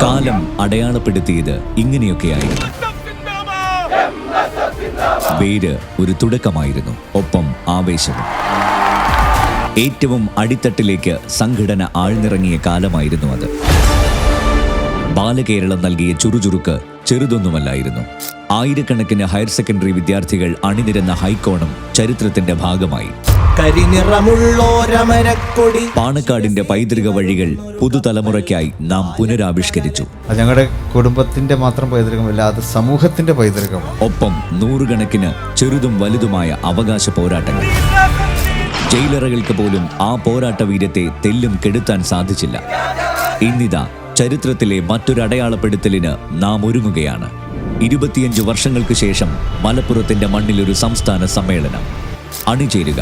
കാലം അടയാളപ്പെടുത്തിയത് ഇങ്ങനെയൊക്കെയായിരുന്നു. വേര് ഒരു തുടക്കമായിരുന്നു, ഒപ്പം ആവേശവും. ഏറ്റവും അടിത്തട്ടിലേക്ക് സംഘടന ആഴ്ന്നിറങ്ങിയ കാലമായിരുന്നു അത്. ബാലകേരളം നൽകിയ ചുറുചുറുക്ക് ചെറുതൊന്നുമല്ലായിരുന്നു. ആയിരക്കണക്കിന് ഹയർ സെക്കൻഡറി വിദ്യാർത്ഥികൾ അണിനിരന്ന ഹൈക്കോണം ചരിത്രത്തിന്റെ ഭാഗമായി. പാണക്കാടിന്റെ പൈതൃക വഴികൾ പുതുതലമുറയ്ക്കായി നാം പുനരാവിഷ്കരിച്ചു. ഞങ്ങളുടെ കുടുംബത്തിന്റെ മാത്രം പൈതൃകമല്ല, അത് സമൂഹത്തിന്റെ പൈതൃകമാണ്. ഒപ്പം നൂറുകണക്കിന് ചെറുതും വലുതുമായ അവകാശ പോരാട്ടങ്ങൾ. ജയിലറകൾക്ക് പോലും ആ പോരാട്ട വീര്യത്തെ തെല്ലും കെടുത്താൻ സാധിച്ചില്ല. ഇന്നിതാ ചരിത്രത്തിലെ മറ്റൊരടയാളപ്പെടുത്തലിന് നാം ഒരുങ്ങുകയാണ്. 25 വർഷങ്ങൾക്ക് ശേഷം മലപ്പുറത്തിന്റെ മണ്ണിലൊരു സംസ്ഥാന സമ്മേളനം. അണിചേരുക.